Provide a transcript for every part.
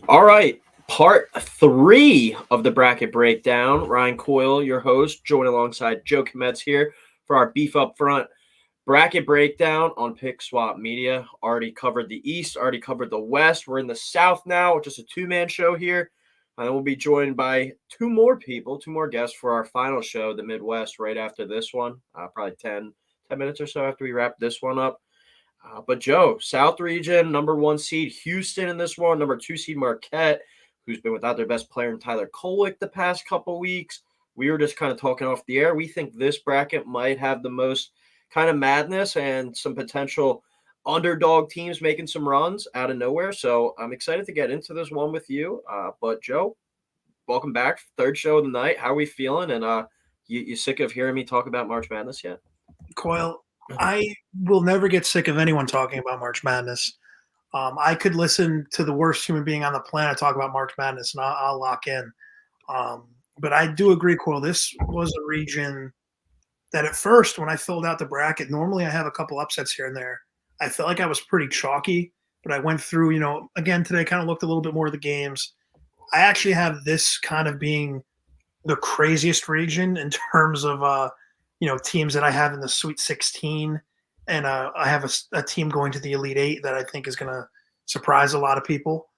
All right, part three of the bracket breakdown. Ryan Coyle, your host, joined alongside Joe Kometz here for our Beef Up Front bracket breakdown on Pick Swap Media. Already covered the East, already covered the West. We're in the South now, just a two-man show here. And we'll be joined by two more guests for our final show, the Midwest, right after this one, probably 10 minutes or so after we wrap this one up. But Joe, South region, number one seed Houston in this one, number two seed Marquette, who's been without their best player in Tyler Kolek the past couple weeks. We were just kind of talking off the air. We think this bracket might have the most kind of madness and some potential underdog teams making some runs out of nowhere. So I'm excited to get into this one with you. But Joe, welcome back. Third show of the night. How are we feeling? And you sick of hearing me talk about March Madness yet? Coyle, I will never get sick of anyone talking about March Madness. I could listen to the worst human being on the planet talk about March Madness, and I'll lock in. But I do agree, Coyle. This was a region that at first, when I filled out the bracket, normally I have a couple upsets here and there. I felt like I was pretty chalky, but I went through, again today, kind of looked a little bit more of the games. I actually have this kind of being the craziest region in terms of teams that I have in the Sweet 16, and I have a team going to the Elite Eight that I think is going to surprise a lot of people.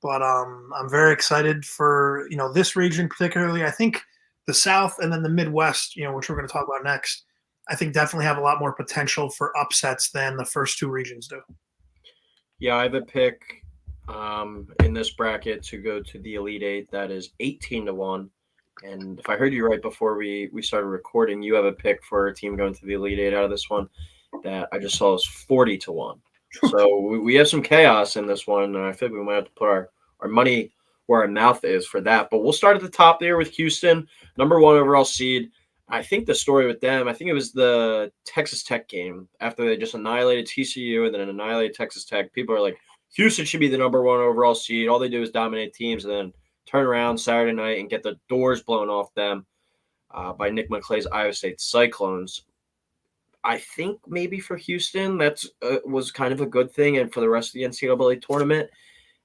But I'm very excited for this region particularly. I think the South and then the Midwest, which we're going to talk about next, I think definitely have a lot more potential for upsets than the first two regions do. Yeah, I have a pick in this bracket to go to the Elite Eight that is 18-1. And if I heard you right before we started recording, you have a pick for a team going to the Elite Eight out of this one that I just saw is 40-1. So we have some chaos in this one, and I think we might have to put our money where our mouth is for that. But we'll start at the top there with Houston, number one overall seed. I think the story with them, I think it was the Texas Tech game after they just annihilated TCU and then annihilated Texas Tech. People are like, Houston should be the number one overall seed. All they do is dominate teams, and then turn around Saturday night and get the doors blown off them by Nick McClay's Iowa State Cyclones. I think maybe for Houston that was kind of a good thing, and for the rest of the NCAA tournament,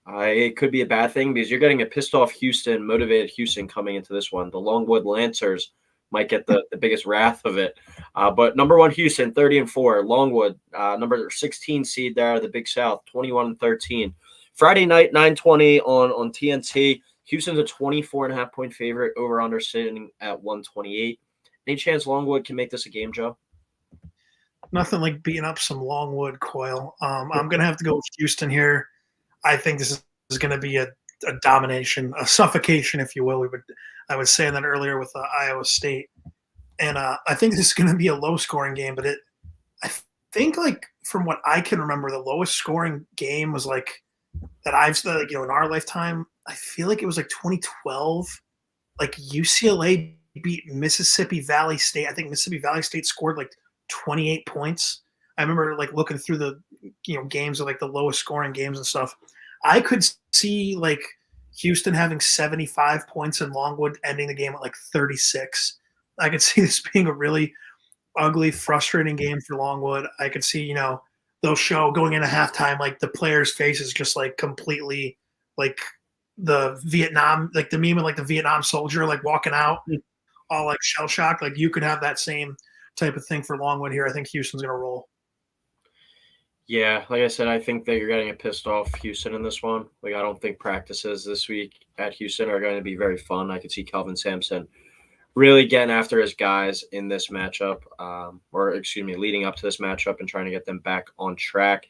it could be a bad thing because you're getting a pissed off Houston, motivated Houston coming into this one. The Longwood Lancers might get the biggest wrath of it. But number one Houston, 30-4. Longwood, number 16 seed there, the Big South, 21-13. Friday night, 9:20 on TNT. Houston's a 24.5 point favorite, over under sitting at 128. Any chance Longwood can make this a game, Joe? Nothing like beating up some Longwood, Coyle. I'm going to have to go with Houston here. I think this is going to be a domination, a suffocation, if you will. I was saying that earlier with Iowa State. And I think this is going to be a low-scoring game, but I think, like, from what I can remember, the lowest scoring game was, like, that I've like, in our lifetime, I feel like it was like 2012. Like UCLA beat Mississippi Valley State. I think Mississippi Valley State scored like 28 points. I remember like looking through the games of like the lowest scoring games and stuff. I could see like Houston having 75 points and Longwood ending the game at like 36. I could see this being a really ugly, frustrating game for Longwood. I could see, they'll show going into halftime, like the players' faces just like completely like the Vietnam, like the meme of like the Vietnam soldier, like walking out all like shell shocked. Like you could have that same type of thing for Longwood here. I think Houston's going to roll. Yeah, like I said, I think that you're getting a pissed off Houston in this one. Like I don't think practices this week at Houston are going to be very fun. I could see Kelvin Sampson really getting after his guys in this matchup, leading up to this matchup and trying to get them back on track.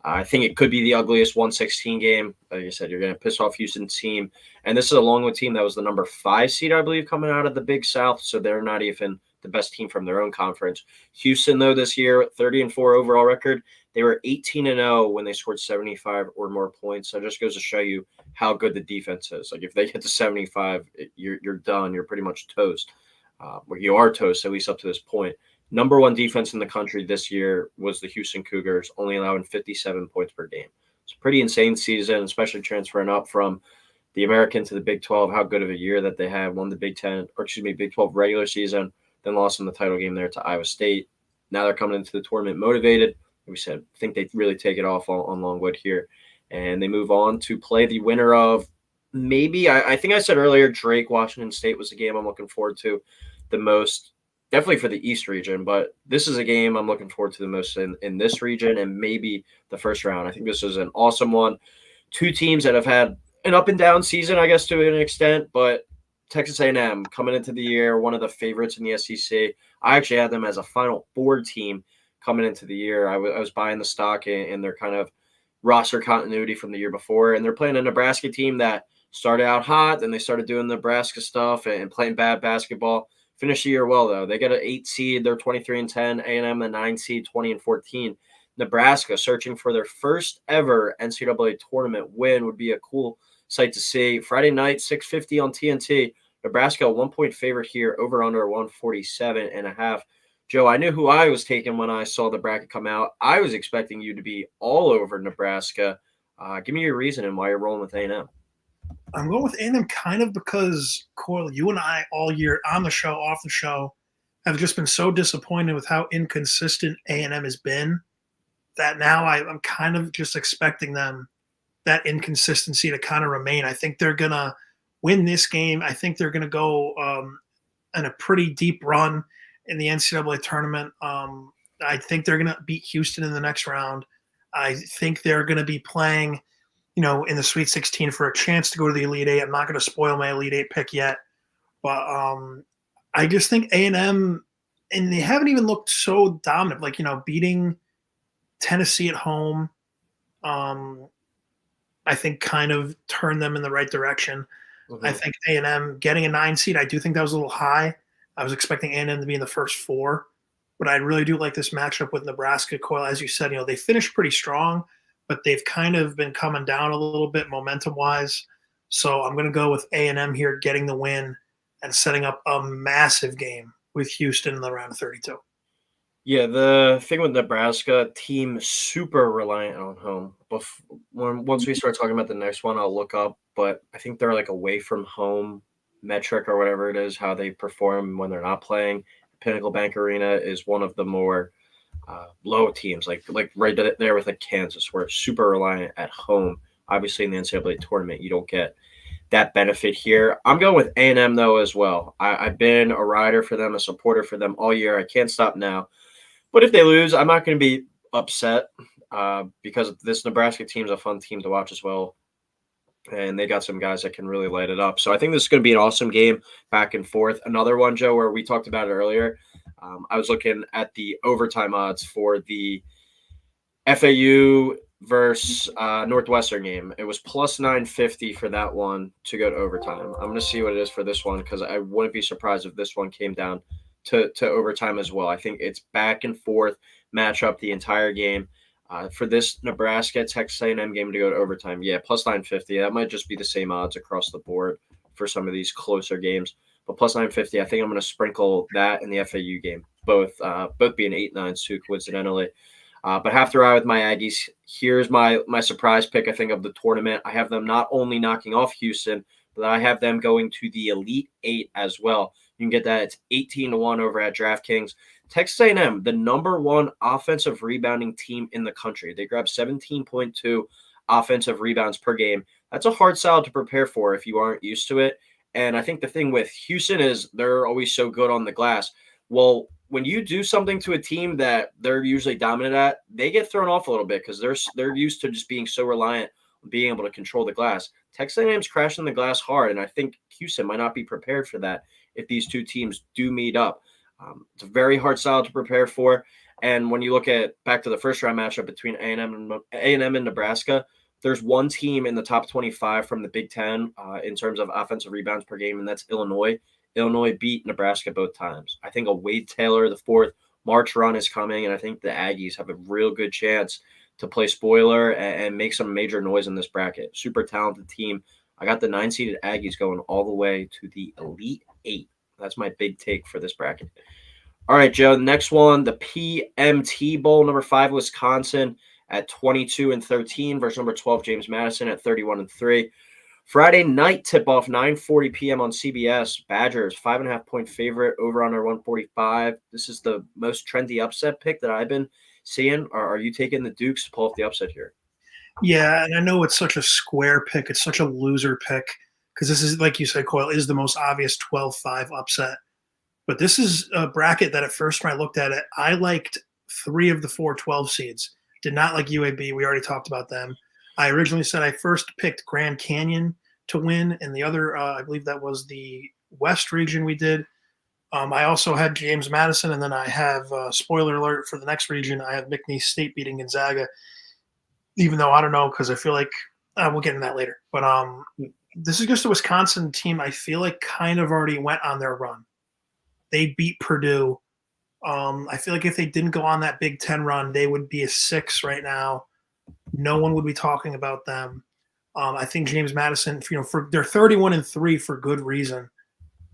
I think it could be the ugliest 116 game. Like I said, you're going to piss off Houston's team. And this is a Longwood team that was the number 5 seed, I believe, coming out of the Big South. So they're not even the best team from their own conference. Houston, though, this year, 30-4 overall record. They were 18-0 when they scored 75 or more points. So it just goes to show you how good the defense is. Like if they get to 75, you're done. You're pretty much toast. Well, you are toast, at least up to this point. Number one defense in the country this year was the Houston Cougars, only allowing 57 points per game. It's a pretty insane season, especially transferring up from the American to the Big 12. How good of a year that they had. Won the Big 12 regular season, then lost in the title game there to Iowa State. Now they're coming into the tournament motivated. We said, I think they really take it off on Longwood here. And they move on to play the winner of maybe I think I said earlier Drake Washington State was a game I'm looking forward to the most, definitely for the East region, but this is a game I'm looking forward to the most in this region and maybe the first round. I think this is an awesome one. Two teams that have had an up and down season, I guess, to an extent, but Texas A&M coming into the year, one of the favorites in the SEC. I actually had them as a Final Four team coming into the year. I was buying the stock in their kind of roster continuity from the year before, and they're playing a Nebraska team that started out hot, then they started doing Nebraska stuff and playing bad basketball. Finished the year well though. They got an 8 seed. They're 23-10. A&M a 9 seed, 20-14. Nebraska searching for their first ever NCAA tournament win would be a cool sight to see. Friday night, 6:50 on TNT. Nebraska, a 1-point favorite here, over under 147.5. Joe, I knew who I was taking when I saw the bracket come out. I was expecting you to be all over Nebraska. Give me your reason and why you're rolling with A&M. I'm going with A&M kind of because, Coyle, you and I all year on the show, off the show, have just been so disappointed with how inconsistent A&M has been that now I'm kind of just expecting them, that inconsistency to kind of remain. I think they're going to win this game. I think they're going to go in a pretty deep run in the NCAA tournament. I think they're going to beat Houston in the next round. I think they're going to be playing, in the Sweet 16 for a chance to go to the Elite Eight. I'm not going to spoil my Elite Eight pick yet, but I just think A&M, and they haven't even looked so dominant, beating Tennessee at home. I think kind of turned them in the right direction. Mm-hmm. I think A&M getting a 9 seed, I do think that was a little high. I was expecting A&M to be in the first 4, but I really do like this matchup with Nebraska. Coyle, as you said, they finished pretty strong, but they've kind of been coming down a little bit momentum-wise. So I'm going to go with A&M here getting the win and setting up a massive game with Houston in the round of 32. Yeah, the thing with Nebraska, team super reliant on home. Once we start talking about the next one, I'll look up, but I think they're like away from home metric or whatever it is, how they perform when they're not playing. Pinnacle Bank Arena is one of the more low teams, like right there with Kansas, where it's super reliant at home. Obviously, in the NCAA tournament, you don't get that benefit here. I'm going with A&M though as well. I've been a rider for them, a supporter for them all year. I can't stop now. But if they lose, I'm not going to be upset because this Nebraska team is a fun team to watch as well. And they got some guys that can really light it up. So I think this is going to be an awesome game back and forth. Another one, Joe, where we talked about it earlier. I was looking at the overtime odds for the FAU versus Northwestern game. It was plus 950 for that one to go to overtime. I'm going to see what it is for this one because I wouldn't be surprised if this one came down to overtime as well. I think it's back and forth matchup the entire game. For this Nebraska Texas A&M game to go to overtime, yeah, plus 950. That might just be the same odds across the board for some of these closer games. But plus 950, I think I'm going to sprinkle that in the FAU game, both being 8-9s too, coincidentally. But have to ride with my Aggies. Here's my surprise pick, I think, of the tournament. I have them not only knocking off Houston, but I have them going to the Elite Eight as well. You can get that. It's 18-1 over at DraftKings. Texas A&M, the number 1 offensive rebounding team in the country. They grab 17.2 offensive rebounds per game. That's a hard salad to prepare for if you aren't used to it. And I think the thing with Houston is they're always so good on the glass. Well, when you do something to a team that they're usually dominant at, they get thrown off a little bit because they're used to just being so reliant on being able to control the glass. Texas A&M's crashing the glass hard, and I think Houston might not be prepared for that if these two teams do meet up. It's a very hard style to prepare for. And when you look at back to the first round matchup between A&M and Nebraska, there's one team in the top 25 from the Big Ten in terms of offensive rebounds per game, and that's Illinois. Illinois beat Nebraska both times. I think a Wade Taylor, the 4th March run is coming, and I think the Aggies have a real good chance to play spoiler and make some major noise in this bracket. Super talented team. I got the 9-seeded Aggies going all the way to the Elite Eight. That's my big take for this bracket. All right, Joe, the next one, the PMT Bowl, number 5, Wisconsin at 22-13 versus number 12, James Madison at 31-3. Friday night tip-off, 9:40 p.m. on CBS. Badgers, 5.5-point favorite, over under 145. This is the most trendy upset pick that I've been seeing. Are you taking the Dukes to pull off the upset here? Yeah, and I know it's such a square pick. It's such a loser pick because this is, like you said, Coyle, is the most obvious 12-5 upset. But this is a bracket that at first when I looked at it, I liked 3 of the 4 12 seeds. Did not like UAB. We already talked about them. I originally said I first picked Grand Canyon to win, and the other, I believe that was the West region we did. I also had James Madison, and then I have, spoiler alert for the next region, I have McNeese State beating Gonzaga, even though I don't know because I feel like we'll get into that later. But this is just a Wisconsin team I feel like kind of already went on their run. They beat Purdue. I feel like if they didn't go on that Big Ten run, they would be a 6 right now. No one would be talking about them. I think James Madison, they're 31-3 for good reason.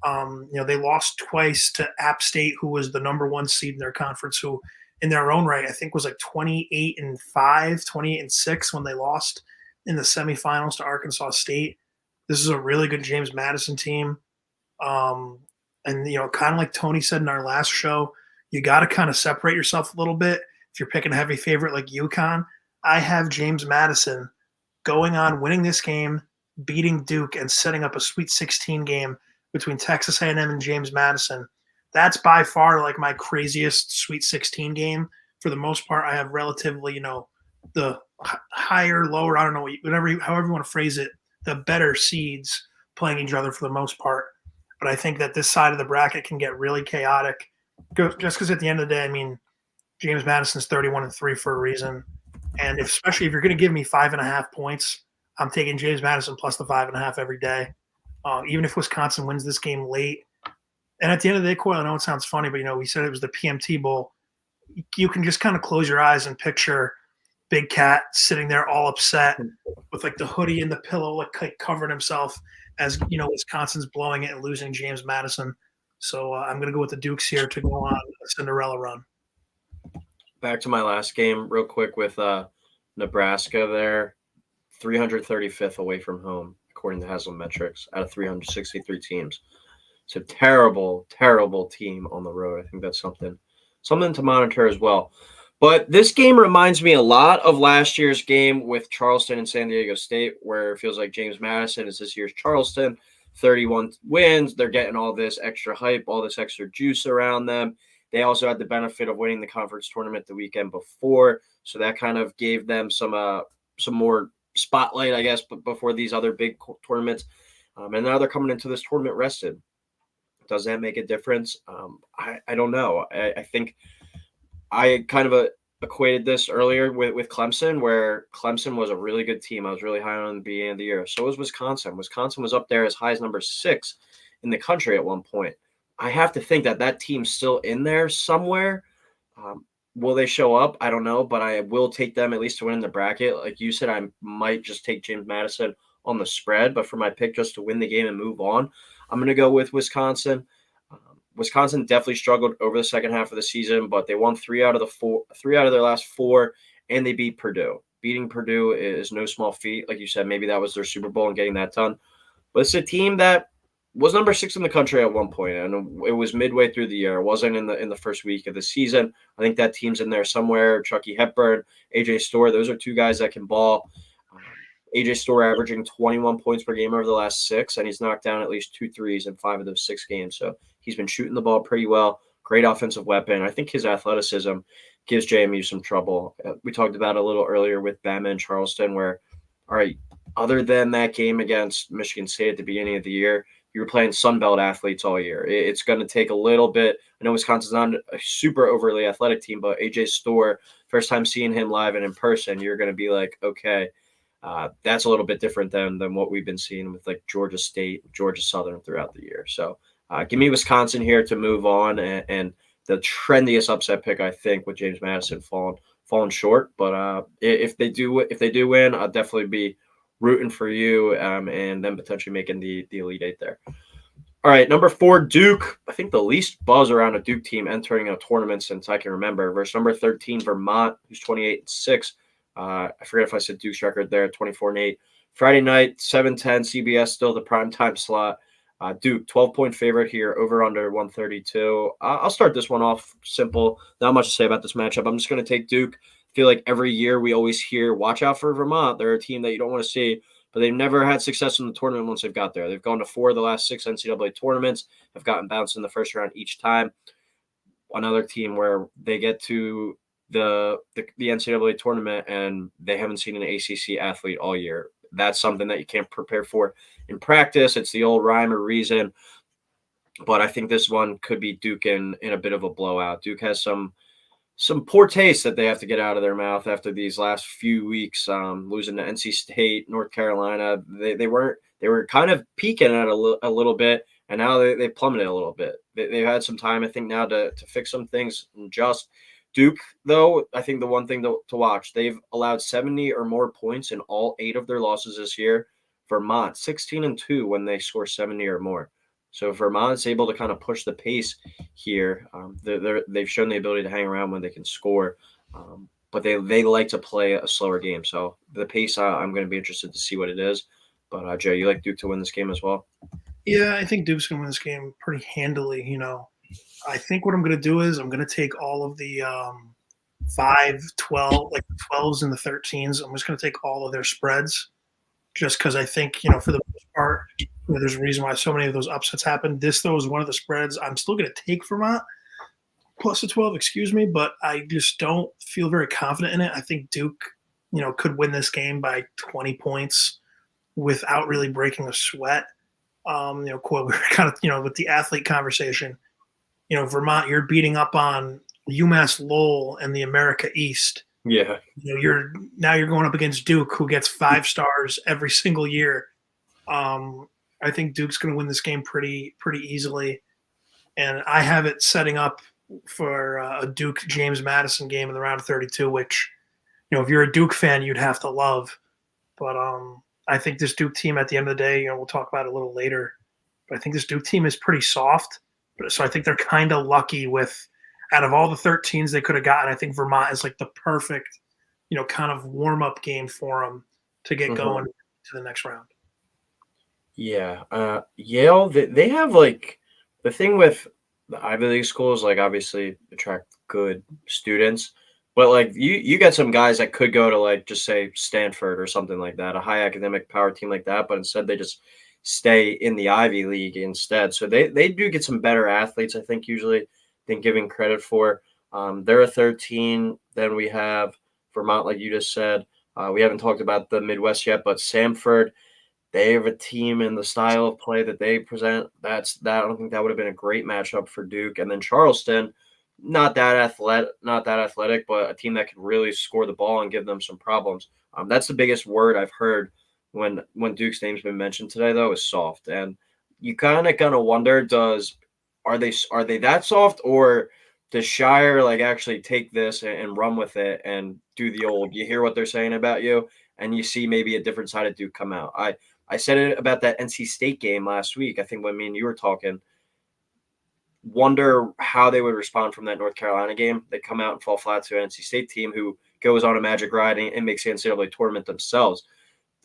They lost twice to App State, who was the number 1 seed in their conference, who in their own right, I think was like 28-5, 28-6 when they lost in the semifinals to Arkansas State. This is a really good James Madison team. And kind of like Tony said in our last show, you got to kind of separate yourself a little bit. If you're picking a heavy favorite like UConn, I have James Madison going on, winning this game, beating Duke, and setting up a Sweet 16 game between Texas A&M and James Madison. That's by far like my craziest Sweet 16 game. For the most part, I have relatively, the higher, lower, I don't know, however you want to phrase it, the better seeds playing each other for the most part. But I think that this side of the bracket can get really chaotic just because at the end of the day, I mean, James Madison's 31-3 for a reason. And especially if you're going to give me 5.5 points, I'm taking James Madison plus the 5.5 every day. Even if Wisconsin wins this game late. And at the end of the day, Coyle, I know it sounds funny, but, we said it was the PMT Bowl. You can just kind of close your eyes and picture Big Cat sitting there all upset with, like, the hoodie and the pillow, like covering himself as, Wisconsin's blowing it and losing James Madison. So I'm going to go with the Dukes here to go on a Cinderella run. Back to my last game real quick with Nebraska there, 335th away from home, according to Haslametrics, out of 363 teams. It's a terrible, terrible team on the road. I think that's something to monitor as well. But this game reminds me a lot of last year's game with Charleston and San Diego State, where it feels like James Madison is this year's Charleston, 31 wins. They're getting all this extra hype, all this extra juice around them. They also had the benefit of winning the conference tournament the weekend before, so that kind of gave them some more spotlight, I guess, before these other big tournaments. And now they're coming into this tournament rested. Does that make a difference? I don't know. I think I kind of equated this earlier with Clemson, where Clemson was a really good team. I was really high on the beginning of the year. So was Wisconsin. Wisconsin was up there as high as number 6 in the country at one point. I have to think that team's still in there somewhere. Will they show up? I don't know, but I will take them at least to win in the bracket. Like you said, I might just take James Madison on the spread, but for my pick just to win the game and move on, I'm going to go with Wisconsin. Wisconsin definitely struggled over the second half of the season, but they won 3 out of their last 4, and they beat Purdue. Beating Purdue is no small feat. Like you said, maybe that was their Super Bowl and getting that done. But it's a team that was number 6 in the country at one point, and it was midway through the year. It wasn't in the first week of the season. I think that team's in there somewhere. Chucky Hepburn, AJ Storr, those are 2 guys that can ball. AJ Storr averaging 21 points per game over the last 6, and he's knocked down at least 2 threes in 5 of those 6 games. So he's been shooting the ball pretty well. Great offensive weapon. I think his athleticism gives JMU some trouble. We talked about it a little earlier with Bama and Charleston, where, all right, other than that game against Michigan State at the beginning of the year, you were playing Sunbelt athletes all year. It's going to take a little bit. I know Wisconsin's not a super overly athletic team, but AJ Storr, first time seeing him live and in person, you're going to be like, okay, that's a little bit different than what we've been seeing with like Georgia State, Georgia Southern throughout the year. So give me Wisconsin here to move on, and the trendiest upset pick, I think, with James Madison falling short. But if they do win, I'll definitely be rooting for you, and then potentially making the Elite Eight there. All right, number 4, Duke. I think the least buzz around a Duke team entering a tournament since I can remember. Versus number 13, Vermont, who's 28-6. I forget if I said Duke's record there, 24-8. Friday night, 7:10, CBS, still the primetime slot. Duke, 12-point favorite here, over under 132. I'll start this one off simple. Not much to say about this matchup. I'm just going to take Duke. I feel like every year we always hear, watch out for Vermont. They're a team that you don't want to see, but they've never had success in the tournament once they've got there. They've gone to 4 of the last 6 NCAA tournaments, have gotten bounced in the first round each time. Another team where they get to the NCAA tournament and they haven't seen an ACC athlete all year. That's something that you can't prepare for in practice. It's the old rhyme or reason. But I think this one could be Duke in a bit of a blowout. Duke has some poor taste that they have to get out of their mouth after these last few weeks, losing to NC State, North Carolina. They were kind of peaking at a little bit, and now they plummeted a little bit. They've had some time, I think, now to fix some things. And just Duke, though, I think the one thing to watch, they've allowed 70 or more points in all 8 of their losses this year. Vermont 16-2 when they score 70 or more. So Vermont's able to kind of push the pace here. They've shown the ability to hang around when they can score, but they like to play a slower game. So the pace, I'm going to be interested to see what it is. But Joe, you like Duke to win this game as well? Yeah, I think Duke's going to win this game pretty handily. I think what I'm going to do is I'm going to take all of the 5, 12, like the 12s and the 13s. I'm just going to take all of their spreads just because I think, for the most part, there's a reason why so many of those upsets happen. This, though, is one of the spreads I'm still going to take Vermont plus the 12, excuse me, but I just don't feel very confident in it. I think Duke, could win this game by 20 points without really breaking a sweat. Quote, we were kind of, with the athlete conversation, Vermont, you're beating up on UMass Lowell and the America East. Yeah. You're going up against Duke, who gets 5 stars every single year. I think Duke's going to win this game pretty easily, and I have it setting up for a Duke James Madison game in the round of 32, which, if you're a Duke fan, you'd have to love. But I think this Duke team, at the end of the day, we'll talk about it a little later, but I think this Duke team is pretty soft. So I think they're kind of lucky with, out of all the 13s they could have gotten, I think Vermont is like the perfect, kind of warm-up game for them to get going to the next round. Yeah. Yale, they have like the thing with the Ivy League schools, like obviously attract good students, but like you get some guys that could go to like just say Stanford or something like that, a high academic power team like that, but instead they just stay in the Ivy League instead. So they do get some better athletes, I think, usually than giving credit for. They're a 13. Then we have Vermont, like you just said. We haven't talked about the Midwest yet, but Samford. They have a team in the style of play that they present. I don't think that would have been a great matchup for Duke. And then Charleston, not that athletic, but a team that can really score the ball and give them some problems. That's the biggest word I've heard when Duke's name's been mentioned today, though, is soft. And you kind of wonder, are they that soft, or does Shire like actually take this and run with it and do the old? You hear what they're saying about you, and you see maybe a different side of Duke come out. I said it about that NC State game last week. I think when me and you were talking, wonder how they would respond from that North Carolina game. They come out and fall flat to an NC State team who goes on a magic ride and makes the NCAA tournament themselves.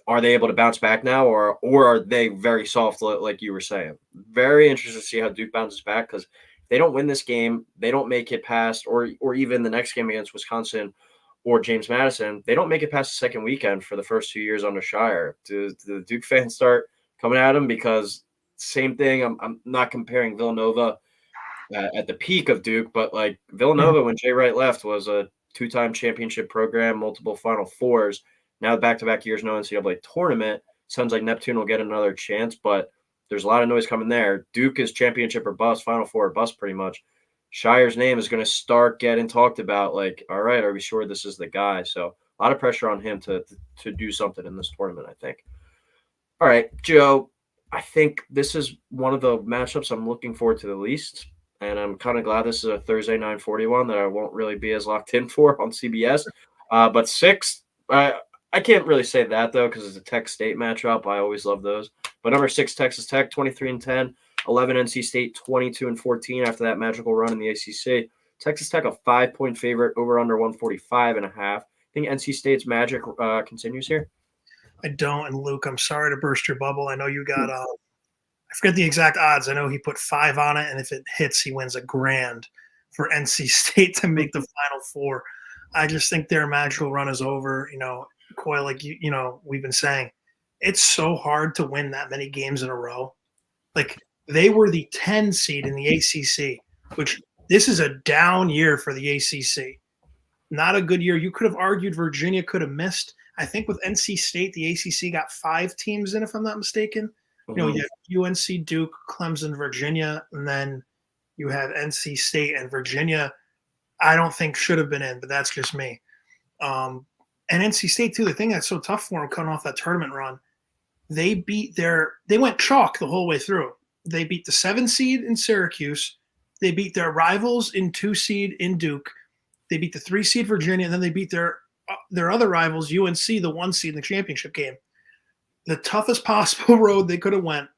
Are they able to bounce back now, or are they very soft, like you were saying? Very interested to see how Duke bounces back, because if they don't win this game, they don't make it past, or even the next game against Wisconsin or James Madison, they don't make it past the second weekend for the first 2 years under Shire. Do the Duke fans start coming at them? Because same thing, I'm not comparing Villanova at the peak of Duke, but like Villanova, when Jay Wright left, was a 2-time championship program, multiple Final Fours. Now back-to-back years, no NCAA tournament. Sounds like Neptune will get another chance, but there's a lot of noise coming there. Duke is championship or bust, Final Four or bust pretty much. Shire's name is going to start getting talked about, like, all right, are we sure this is the guy? So a lot of pressure on him to do something in this tournament, I think. All right, Joe, I think this is one of the matchups I'm looking forward to the least, and I'm kind of glad this is a Thursday 9:41 that I won't really be as locked in for on CBS. But 6, I can't really say that, though, because it's a Tech State matchup. I always love those. But number 6, Texas Tech, 23-10. 11 NC State, 22-14 after that magical run in the ACC. Texas Tech, a 5-point favorite, over under 145.5. I think NC State's magic continues here. I don't. And Luke, I'm sorry to burst your bubble. I know you got, I forget the exact odds. I know he put 5 on it, and if it hits, he wins $1,000 for NC State to make the Final Four. I just think their magical run is over. Coyle, like we've been saying, it's so hard to win that many games in a row. Like they were the 10 seed in the ACC, which this is a down year for the ACC. Not a good year. You could have argued Virginia could have missed. I think with NC State, the ACC got 5 teams in, if I'm not mistaken. Mm-hmm. You have UNC, Duke, Clemson, Virginia, and then you have NC State and Virginia. I don't think should have been in, but that's just me. And NC State too. The thing that's so tough for them coming off that tournament run, they went chalk the whole way through. They beat the 7 seed in Syracuse. They beat their rivals in 2 seed in Duke. They beat the 3 seed Virginia, and then they beat their other rivals, UNC, the 1 seed in the championship game. The toughest possible road they could have went.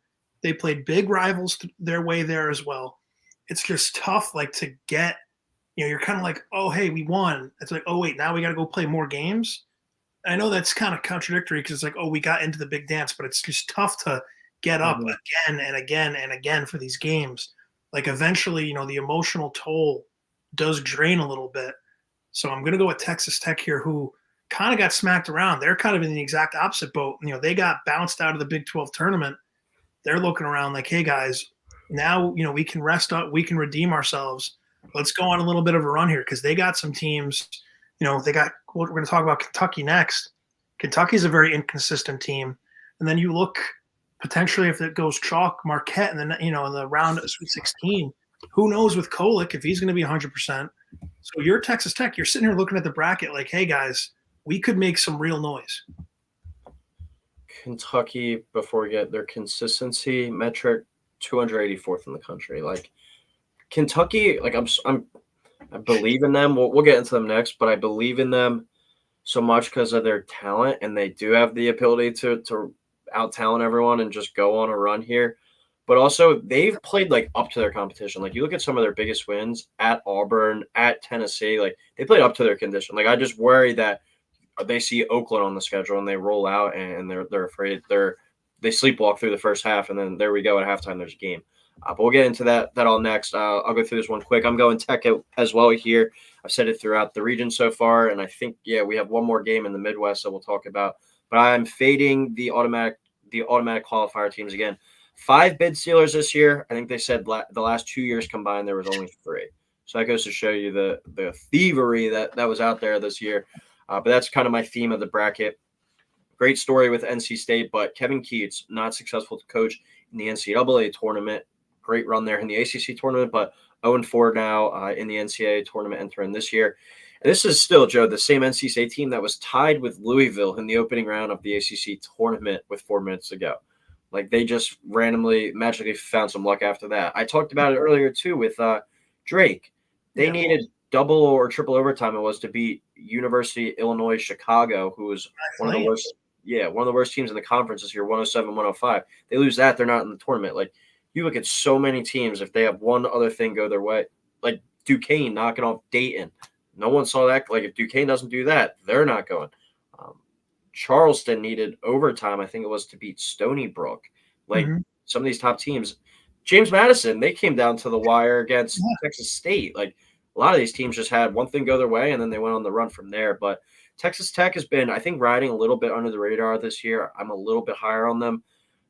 They played big rivals their way there as well. It's just tough, like to get. You're kind of like, oh hey, we won. It's like, oh wait, now we got to go play more games. I know that's kind of contradictory because it's like, oh, we got into the big dance, but it's just tough to get up again and again and again for these games. Like eventually, the emotional toll does drain a little bit. So I'm going to go with Texas Tech here, who kind of got smacked around. They're kind of in the exact opposite boat. They got bounced out of the Big 12 tournament. They're looking around like, hey guys, now we can rest up, we can redeem ourselves. Let's go on a little bit of a run here because they got some teams. They got what we're going to talk about Kentucky next. Kentucky's a very inconsistent team, and then you look potentially if it goes chalk, Marquette, and then in the round of Sweet 16. Who knows with Kolek if he's going to be 100%? So you're Texas Tech. You're sitting here looking at the bracket like, hey guys, we could make some real noise. Kentucky, before we get their consistency metric, 284th in the country. Like Kentucky, like I believe in them. We'll get into them next, but I believe in them so much because of their talent, and they do have the ability to out talent everyone and just go on a run here. But also, they've played like up to their competition. Like you look at some of their biggest wins at Auburn, at Tennessee, like they played up to their condition. Like I just worry that they see Oakland on the schedule and they roll out and they're afraid they sleepwalk through the first half, and then there we go at halftime. There's a game. But we'll get into that all next. I'll go through this one quick. I'm going Tech as well here. I've said it throughout the region so far, and I think we have one more game in the Midwest that we'll talk about. But I'm fading the automatic qualifier teams again. 5 bid sealers this year. I think they said the last 2 years combined there was only 3. So that goes to show you the thievery that was out there this year. But that's kind of my theme of the bracket. Great story with NC State, but Kevin Keats, not successful to coach in the NCAA tournament. Great run there in the ACC tournament, but 0-4 now in the NCAA tournament entering this year. And this is still, Joe, the same NC State team that was tied with Louisville in the opening round of the ACC tournament with 4 minutes to go. Like they just randomly, magically found some luck after that. I talked about it earlier too with Drake. They needed double or triple overtime. It was to beat University of Illinois Chicago, who was one of the worst. Yeah, one of the worst teams in the conference this year, 107-105. They lose that, they're not in the tournament. Like you look at so many teams, if they have one other thing go their way, like Duquesne knocking off Dayton. No one saw that. Like if Duquesne doesn't do that, they're not going. Charleston needed overtime, I think it was to beat Stony Brook. Like some of these top teams, James Madison, they came down to the wire against Texas State. Like a lot of these teams just had one thing go their way, and then they went on the run from there. But Texas Tech has been, I think, riding a little bit under the radar this year. I'm a little bit higher on them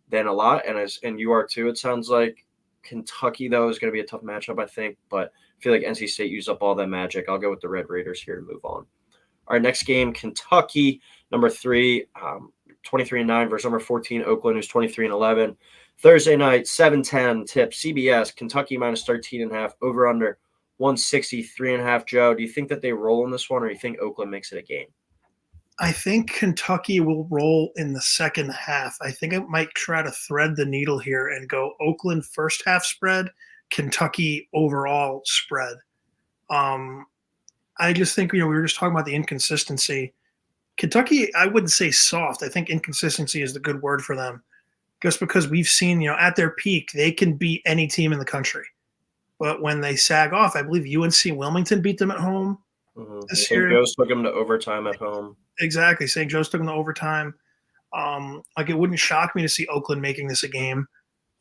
than a lot, and you are too, it sounds like. Kentucky, though, is going to be a tough matchup, I think. But I feel like NC State used up all that magic. I'll go with the Red Raiders here to move on. All right, next game, Kentucky, number 3, 23-9 versus number 14, Oakland, who's 23-11. Thursday night, 7:10 tip, CBS, Kentucky minus 13.5, over under 163.5. Joe, do you think that they roll in this one, or do you think Oakland makes it a game? I think Kentucky will roll in the second half. I think it might try to thread the needle here and go Oakland first half spread, Kentucky overall spread. I just think, we were just talking about the inconsistency. Kentucky, I wouldn't say soft. I think inconsistency is the good word for them. Just because we've seen, at their peak, they can beat any team in the country. But when they sag off, I believe UNC Wilmington beat them at home this year. St. Joe's took them to overtime at home. Exactly. St. Joe's took them to overtime. It wouldn't shock me to see Oakland making this a game.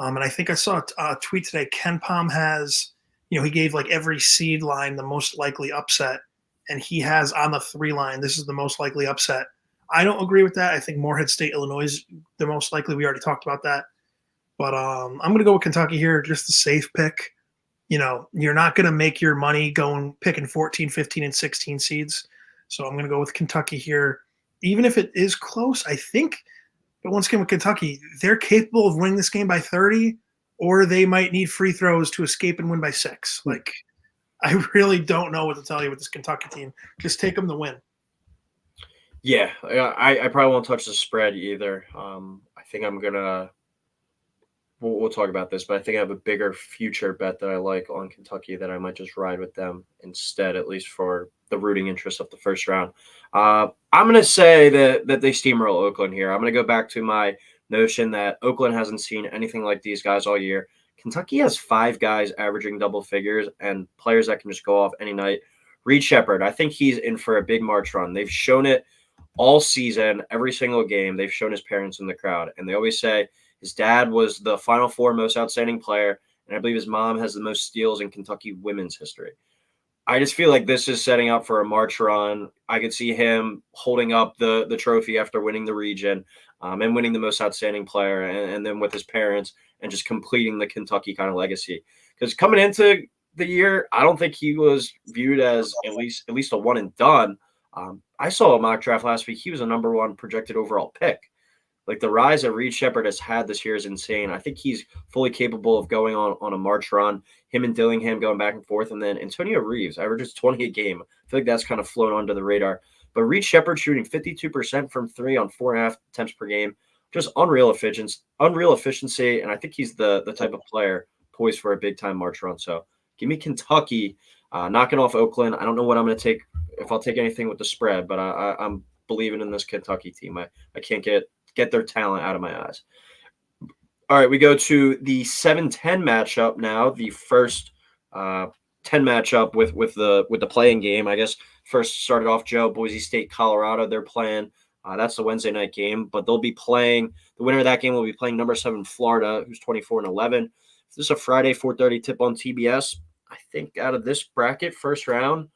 And I think I saw a tweet today. Ken Palm has, he gave like every seed line the most likely upset. and he has on the 3 line, this is the most likely upset. I don't agree with that. I think Morehead State, Illinois is the most likely. We already talked about that. But I'm going to go with Kentucky here, just a safe pick. You're not going to make your money picking 14, 15, and 16 seeds. So I'm going to go with Kentucky here. Even if it is close, I think, but once again with Kentucky, they're capable of winning this game by 30, or they might need free throws to escape and win by 6. Like, I really don't know what to tell you with this Kentucky team. Just take them to win. Yeah, I probably won't touch the spread either. I think I'm gonna. We'll talk about this, but I think I have a bigger future bet that I like on Kentucky that I might just ride with them instead, at least for the rooting interest of the first round. I'm gonna say that they steamroll Oakland here. I'm gonna go back to my notion that Oakland hasn't seen anything like these guys all year. Kentucky has 5 guys averaging double figures and players that can just go off any night. Reed Shepherd, I think he's in for a big March run. They've shown it all season, every single game. They've shown his parents in the crowd, and they always say his dad was the Final Four most outstanding player, and I believe his mom has the most steals in Kentucky women's history. I just feel like this is setting up for a March run. I could see him holding up the trophy after winning the region and winning the most outstanding player, and then with his parents and just completing the Kentucky kind of legacy. Because coming into the year, I don't think he was viewed as at least a one and done. I saw a mock draft last week. He was a number 1 projected overall pick. Like, the rise that Reed Shepherd has had this year is insane. I think he's fully capable of going on a March run. Him and Dillingham going back and forth. And then Antonio Reeves averages 20 a game. I feel like that's kind of flown under the radar. But Reed Shepherd shooting 52% from 3 on 4.5 attempts per game. Just unreal efficiency. And I think he's the type of player poised for a big-time March run. So give me Kentucky knocking off Oakland. I don't know what I'm going to take, if I'll take anything with the spread, but I'm believing in this Kentucky team. I can't get their talent out of my eyes. All right, we go to the 7-10 matchup now, the first 10 matchup with the playing game. I guess first started off, Joe, Boise State, Colorado. They're playing. That's the Wednesday night game, but they'll be playing. The winner of that game will be playing number 7 Florida, who's 24-11. This is a Friday 4:30 tip on TBS. I think out of this bracket, first round,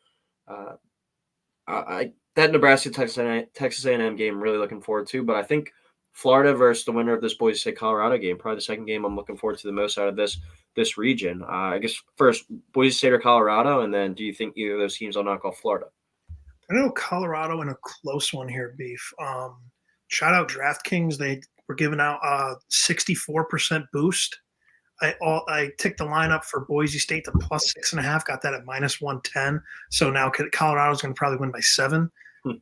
that Nebraska Texas A&M game, really looking forward to. But I think Florida versus the winner of this Boise State Colorado game, probably the second game I'm looking forward to the most out of this region. I guess first Boise State or Colorado, and then do you think either of those teams will knock off Florida? I know Colorado in a close one here, Beef. Shout out DraftKings. They were giving out a 64% boost. I ticked the lineup for Boise State to plus 6.5, got that at minus 110. So now Colorado's going to probably win by 7. But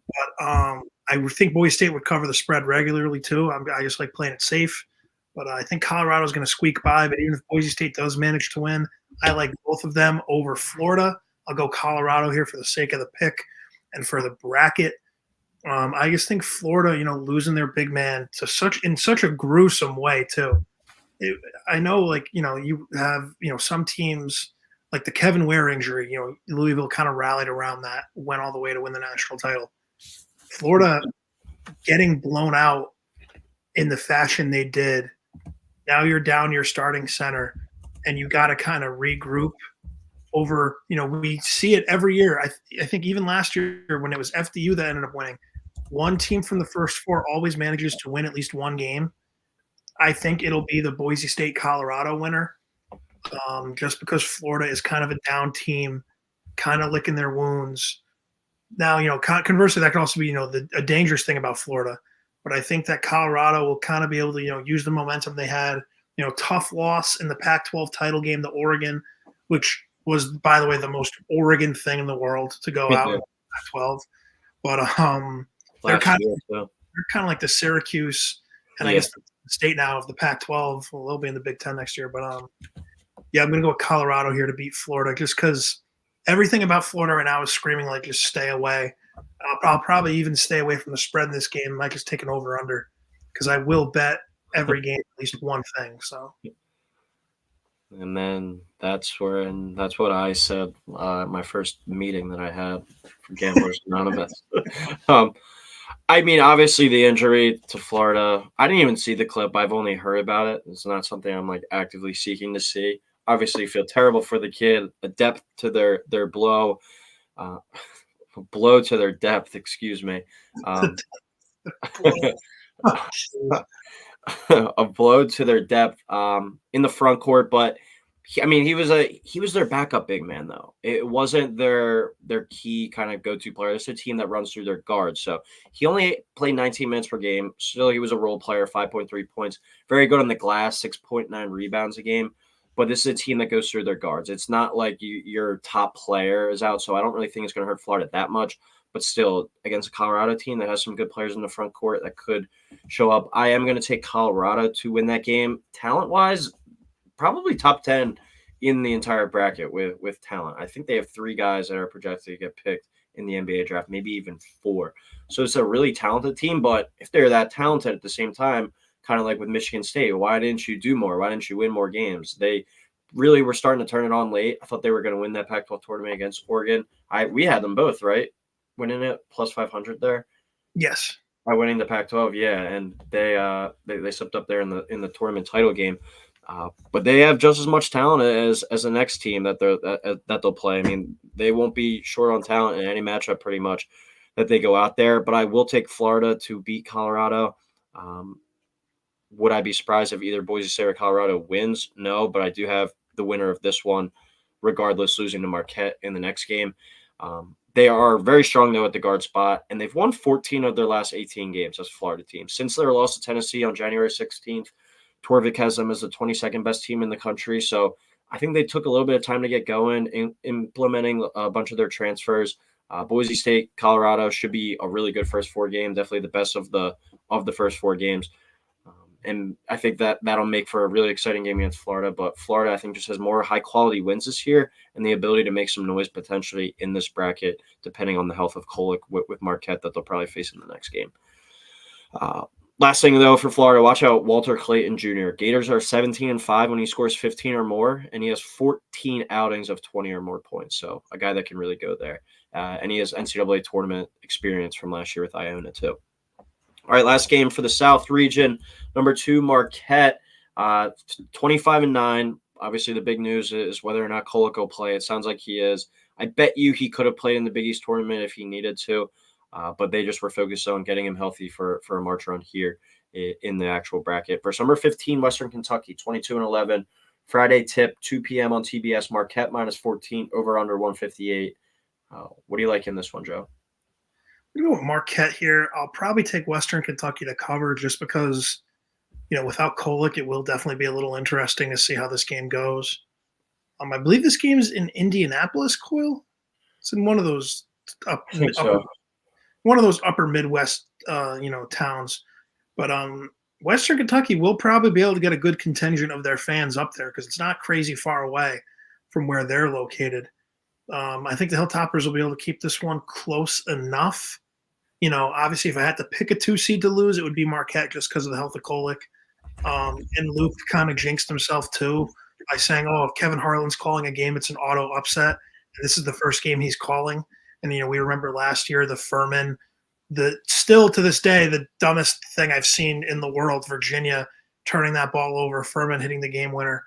I think Boise State would cover the spread regularly too. I just like playing it safe. But I think Colorado's going to squeak by. But even if Boise State does manage to win, I like both of them over Florida. I'll go Colorado here for the sake of the pick and for the bracket. I just think Florida, losing their big man in such a gruesome way too. I know, you have, some teams like the Kevin Ware injury, Louisville kind of rallied around that, went all the way to win the national title. Florida getting blown out in the fashion they did. Now you're down your starting center and you got to kind of regroup over, we see it every year. I think even last year when it was FDU that ended up winning, one team from the first 4 always manages to win at least one game. I think it'll be the Boise State Colorado winner, just because Florida is kind of a down team, kind of licking their wounds. Now, conversely, that can also be, a dangerous thing about Florida. But I think that Colorado will kind of be able to, use the momentum they had. Tough loss in the Pac-12 title game to Oregon, which was, by the way, the most Oregon thing in the world to go out in Pac-12. But they're kind of like the Syracuse and I guess the state now of the Pac-12. Well, they'll be in the Big Ten next year. But I'm going to go with Colorado here to beat Florida, just because everything about Florida right now is screaming like just stay away. I'll probably even stay away from the spread in this game. I might just take an over/under because I will bet every game at least one thing. So. And then that's what I said at my first meeting that I had for Gamblers Anonymous. I mean, obviously the injury to Florida, I didn't even see the clip. I've only heard about it. It's not something I'm actively seeking to see. Obviously feel terrible for the kid, adept to their blow. blow to their depth, excuse me. Um, a blow to their depth in the front court, but he was their backup big man though. It wasn't their key kind of go-to player. It's a team that runs through their guards. So he only played 19 minutes per game. Still, he was a role player, 5.3 points, very good on the glass, 6.9 rebounds a game. But this is a team that goes through their guards. It's not like your top player is out, so I don't really think it's going to hurt Florida that much. But still, against a Colorado team that has some good players in the front court that could show up. I am going to take Colorado to win that game. Talent-wise, probably top 10 in the entire bracket with talent. I think they have 3 guys that are projected to get picked in the NBA draft, maybe even 4. So it's a really talented team, but if they're that talented at the same time, kind of like with Michigan State, why didn't you do more? Why didn't you win more games? They really were starting to turn it on late. I thought they were going to win that Pac-12 tournament against Oregon. We had them both, right? Winning it plus 500 there. Yes. By winning the Pac-12, yeah, and they slipped up there in the tournament title game, but they have just as much talent as the next team that they'll play. I mean, they won't be short on talent in any matchup pretty much that they go out there. But I will take Florida to beat Colorado. Would I be surprised if either Boise State or Colorado wins? No, but I do have the winner of this one, regardless, losing to Marquette in the next game. They are very strong, though, at the guard spot, and they've won 14 of their last 18 games as a Florida team. Since their loss to Tennessee on January 16th, Torvik has them as the 22nd best team in the country. So I think they took a little bit of time to get going in implementing a bunch of their transfers. Boise State, Colorado should be a really good first 4 game, definitely the best of the first 4 games. And I think that'll make for a really exciting game against Florida. But Florida, I think, just has more high-quality wins this year and the ability to make some noise potentially in this bracket, depending on the health of Kolek with Marquette that they'll probably face in the next game. Last thing, though, for Florida, watch out Walter Clayton Jr. Gators are 17-5 when he scores 15 or more, and he has 14 outings of 20 or more points. So a guy that can really go there. And he has NCAA tournament experience from last year with Iona, too. All right, last game for the South region. Number 2, Marquette, 25-9. Obviously, the big news is whether or not Kolek will play. It sounds like he is. I bet you he could have played in the Big East tournament if he needed to, but they just were focused on getting him healthy for a March run here in the actual bracket. Versus number 15, Western Kentucky, 22-11. Friday tip, 2 p.m. on TBS. Marquette minus 14, over under 158. What do you like in this one, Joe? I'm going to go with Marquette here. I'll probably take Western Kentucky to cover just because, without Kolek, it will definitely be a little interesting to see how this game goes. I believe this game is in Indianapolis, Coyle. It's in one of those one of those upper Midwest, towns. But Western Kentucky will probably be able to get a good contingent of their fans up there because it's not crazy far away from where they're located. I think the Hilltoppers will be able to keep this one close enough. Obviously, if I had to pick a 2 seed to lose, it would be Marquette just because of the health of Kolek. And Luke kind of jinxed himself too by saying, "Oh, if Kevin Harlan's calling a game, it's an auto upset." And this is the first game he's calling. And we remember last year the Furman, still to this day the dumbest thing I've seen in the world. Virginia turning that ball over, Furman hitting the game winner.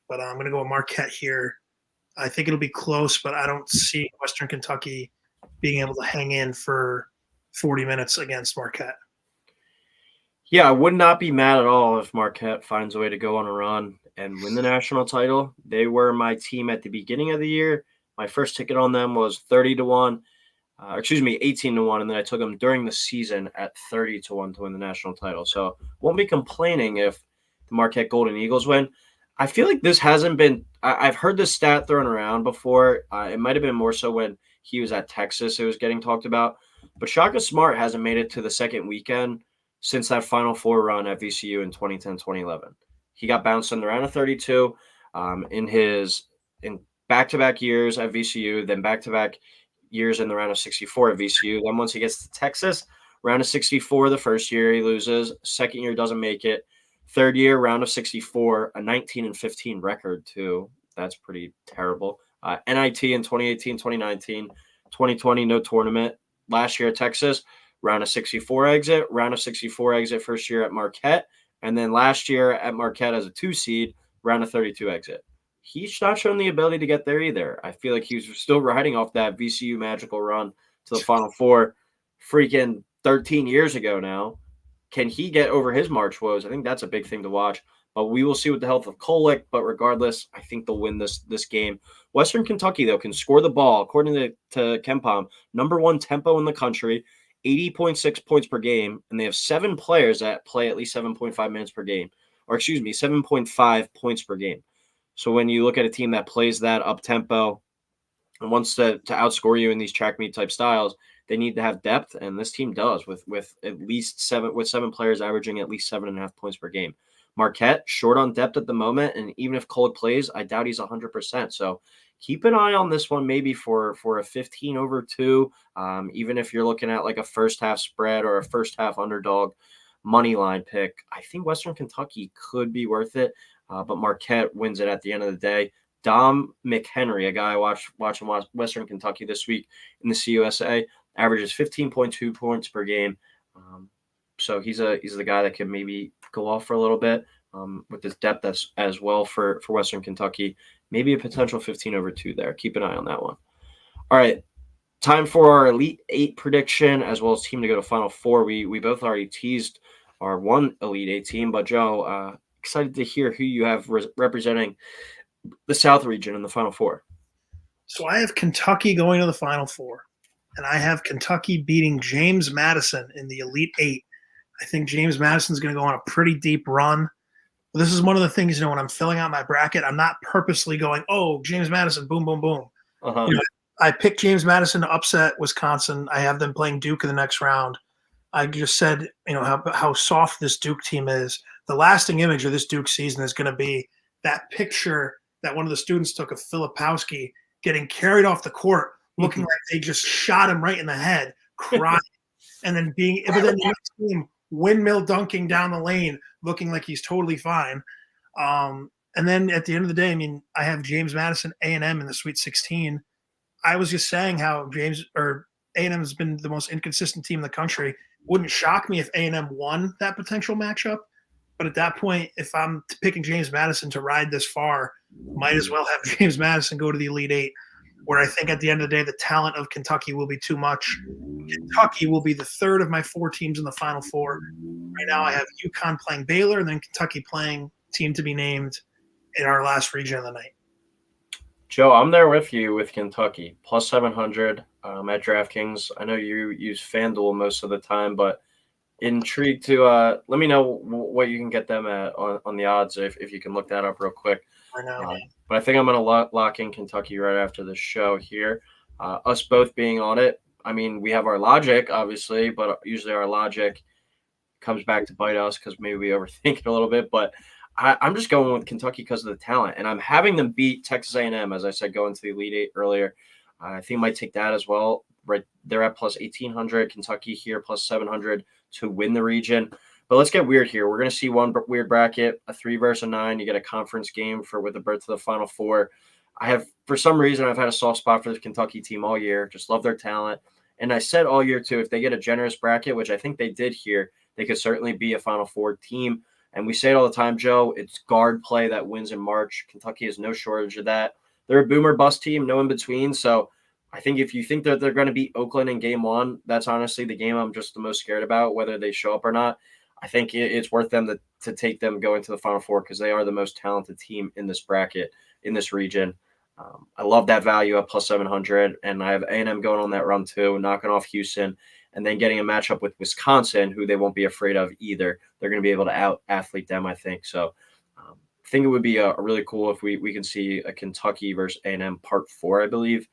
But I'm going to go with Marquette here. I think it'll be close, but I don't see Western Kentucky being able to hang in for 40 minutes against Marquette. Yeah, I would not be mad at all if Marquette finds a way to go on a run and win the national title. They were my team at the beginning of the year. My first ticket on them was 18-1, and then I took them during the season at 30-1 to win the national title. So won't be complaining if the Marquette Golden Eagles win. I feel like this hasn't been – I've heard this stat thrown around before. It might have been more so when he was at Texas it was getting talked about. But Shaka Smart hasn't made it to the second weekend since that Final Four run at VCU in 2010-2011. He got bounced in the round of 32 in back-to-back years at VCU, then back-to-back years in the round of 64 at VCU. Then once he gets to Texas, round of 64 the first year he loses. Second year doesn't make it. Third year, round of 64, a 19-15 record too. That's pretty terrible. NIT in 2018, 2019, 2020, no tournament. Last year at Texas, round of 64 exit, first year at Marquette, and then last year at Marquette as a 2 seed, round of 32 exit. He's not shown the ability to get there either. I feel like he's still riding off that VCU magical run to the Final Four freaking 13 years ago now. Can he get over his March woes? I think that's a big thing to watch. But we will see with the health of Kolek. But regardless, I think they'll win this game. Western Kentucky, though, can score the ball, according to KenPom, number 1 tempo in the country, 80.6 points per game, and they have 7 players that play at least 7.5 minutes per game. Or 7.5 points per game. So when you look at a team that plays that up tempo and wants to outscore you in these track meet type styles, they need to have depth, and this team does with at least 7 players averaging at least 7.5 points per game. Marquette short on depth at the moment, and even if Kolek plays, I doubt he's 100%. So keep an eye on this one, maybe for a 15/2. Even if you're looking at like a first half spread or a first half underdog money line pick, I think Western Kentucky could be worth it. But Marquette wins it at the end of the day. Dom McHenry, a guy I watching Western Kentucky this week in the CUSA, averages 15.2 points per game. So he's the guy that can maybe go off for a little bit with his depth as well for Western Kentucky. Maybe a potential 15/2 there. Keep an eye on that one. All right, time for our Elite Eight prediction as well as team to go to Final Four. We both already teased our one Elite Eight team, but Joe, excited to hear who you have representing the South region in the Final Four. So I have Kentucky going to the Final Four, and I have Kentucky beating James Madison in the Elite Eight. I think James Madison's going to go on a pretty deep run. But this is one of the things, when I'm filling out my bracket, I'm not purposely going, oh, James Madison, boom, boom, boom. Uh-huh. I picked James Madison to upset Wisconsin. I have them playing Duke in the next round. I just said, how soft this Duke team is. The lasting image of this Duke season is going to be that picture that one of the students took of Filipowski getting carried off the court, looking like they just shot him right in the head, crying, and then but then the next team windmill dunking down the lane, looking like he's totally fine. And then at the end of the day, I have James Madison A&M in the Sweet 16. I was just saying how A&M has been the most inconsistent team in the country. Wouldn't shock me if A&M won that potential matchup. But at that point, if I'm picking James Madison to ride this far, might as well have James Madison go to the Elite Eight, where I think at the end of the day, the talent of Kentucky will be too much. Kentucky will be the third of my 4 teams in the Final Four. Right now I have UConn playing Baylor, and then Kentucky playing team to be named in our last region of the night. Joe, I'm there with you with Kentucky, plus 700 at DraftKings. I know you use FanDuel most of the time, but intrigued to let me know what you can get them at on the odds if you can look that up real quick. I know. But I think I'm going to lock in Kentucky right after the show here. Us both being on it. We have our logic, obviously, but usually our logic comes back to bite us because maybe we overthink it a little bit. But I'm just going with Kentucky because of the talent, and I'm having them beat Texas A&M, as I said, going to the Elite Eight earlier. I think I might take that as well. Right, they're at plus 1,800. Kentucky here plus 700 to win the region. But let's get weird here. We're going to see one weird bracket, a 3 versus a 9. You get a conference game with the berth to the Final Four. For some reason, I've had a soft spot for the Kentucky team all year. Just love their talent. And I said all year, too, if they get a generous bracket, which I think they did here, they could certainly be a Final Four team. And we say it all the time, Joe, it's guard play that wins in March. Kentucky has no shortage of that. They're a boomer bust team, no in between. So I think if you think that they're going to beat Oakland in game 1, that's honestly the game I'm just the most scared about, whether they show up or not. I think it's worth them to take them going to the Final Four because they are the most talented team in this bracket, in this region. I love that value at plus 700, and I have A&M going on that run too, knocking off Houston, and then getting a matchup with Wisconsin, who they won't be afraid of either. They're going to be able to out-athlete them, I think. So I think it would be a really cool if we can see a Kentucky versus A&M Part 4, I believe.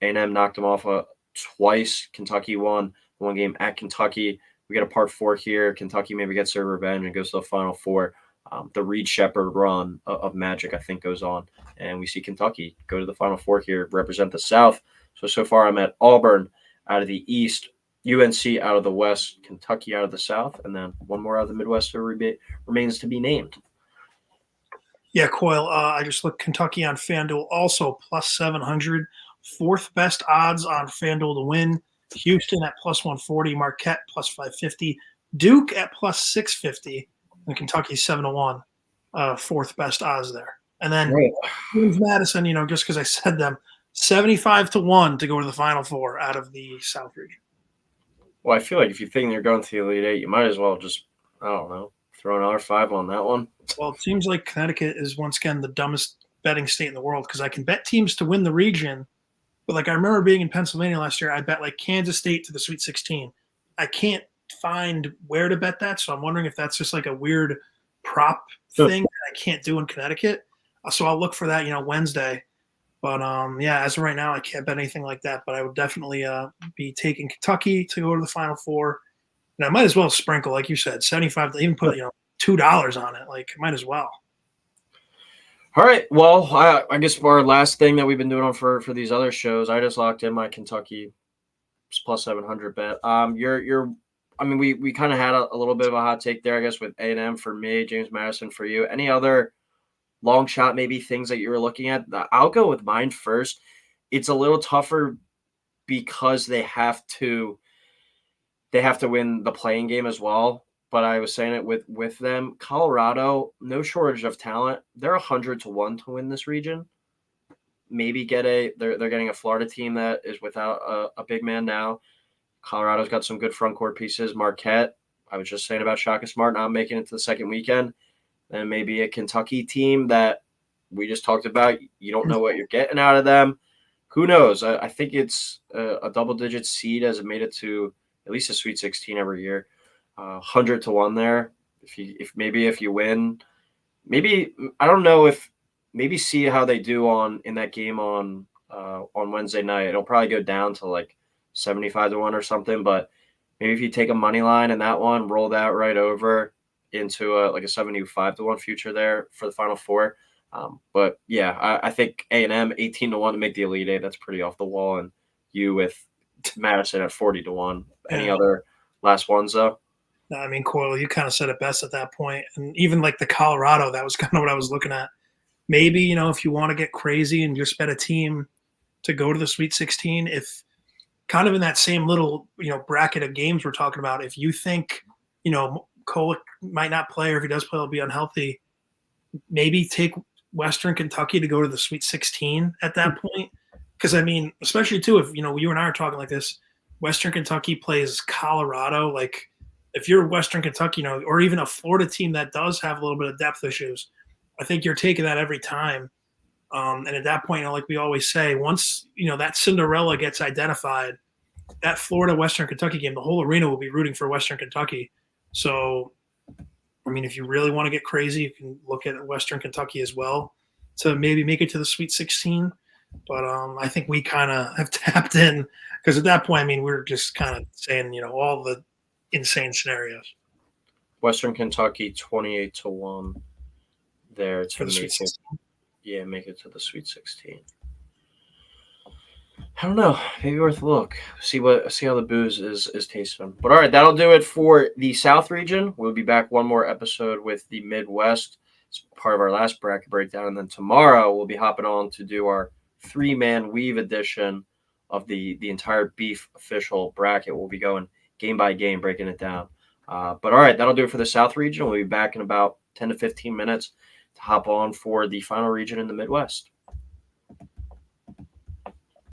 A&M knocked them off twice. Kentucky won one game at Kentucky. We get a Part 4 here. Kentucky maybe gets their revenge and goes to the Final Four. The Reed Shepherd run of magic, I think, goes on. And we see Kentucky go to the Final Four here, represent the South. So far I'm at Auburn out of the East, UNC out of the West, Kentucky out of the South, and then one more out of the Midwest who remains to be named. Yeah, Coyle, I just looked Kentucky on FanDuel, also plus 700. 4th best odds on FanDuel to win. Houston at plus 140, Marquette plus 550, Duke at plus 650, and Kentucky 7-1. 4th best odds there. And then James Madison, just because I said them, 75-1 to go to the Final Four out of the South region. Well, I feel like if you think you're going to the Elite Eight, you might as well just, I don't know, throw another 5 on that one. Well, it seems like Connecticut is once again the dumbest betting state in the world because I can bet teams to win the region, but like I remember being in Pennsylvania last year, I bet like Kansas State to the Sweet 16. I can't find where to bet that, so I'm wondering if that's just like a weird prop thing that I can't do in Connecticut. So I'll look for that, Wednesday. But yeah, as of right now, I can't bet anything like that. But I would definitely be taking Kentucky to go to the Final Four, and I might as well sprinkle, like you said, 75. Even put $2 on it. Like, might as well. All right. Well, I guess for our last thing that we've been doing on for these other shows, I just locked in my Kentucky plus 700 bet. You're. I mean, we kind of had a little bit of a hot take there, I guess, with A&M for me, James Madison for you. Any other long shot, maybe things that you were looking at? I'll go with mine first. It's a little tougher because they have to win the playing game as well. But I was saying it with them. Colorado, no shortage of talent. They're 100-1 to win this region. Maybe they're getting a Florida team that is without a big man now. Colorado's got some good front court pieces. Marquette, I was just saying about Shaka Smart not making it to the second weekend. Then maybe a Kentucky team that we just talked about. You don't know what you're getting out of them. Who knows? I think it's a double-digit seed as it made it to at least a Sweet 16 every year. 100-1 there. If you win, maybe I don't know if maybe see how they do in that game on Wednesday night. It'll probably go down to like 75-1 or something. But maybe if you take a money line in that one, roll that right over into a 75-1 future there for the Final Four. But yeah, I think A&M 18-1 to make the Elite Eight. That's pretty off the wall. And you with Madison at 40-1. Any other last ones though? No, I mean, Coyle, you kind of said it best at that point. And even like the Colorado, that was kind of what I was looking at. Maybe, if you want to get crazy and just bet a team to go to the Sweet 16, if kind of in that same little, bracket of games we're talking about, if you think, Kolek might not play, or if he does play, he'll be unhealthy, maybe take Western Kentucky to go to the Sweet 16 at that point. Because, I mean, especially, too, if, you and I are talking like this, Western Kentucky plays Colorado. Like, if you're Western Kentucky, or even a Florida team that does have a little bit of depth issues, I think you're taking that every time. And at that point, like we always say, once, that Cinderella gets identified, that Florida-Western Kentucky game, the whole arena will be rooting for Western Kentucky. So, I mean, if you really want to get crazy, you can look at Western Kentucky as well to maybe make it to the Sweet 16. But I think we kind of have tapped in because at that point, I mean, we're just kind of saying, all the insane scenarios. Western Kentucky 28-1 there to make it. Yeah, make it to the Sweet 16. I don't know. Maybe worth a look. See how the booze is tasting. But all right, that'll do it for the South region. We'll be back one more episode with the Midwest. It's part of our last bracket breakdown, and then tomorrow we'll be hopping on to do our 3-man weave edition of the entire beef official bracket. We'll be going game by game, breaking it down. But all right, that'll do it for the South region. We'll be back in about 10 to 15 minutes to hop on for the final region in the Midwest.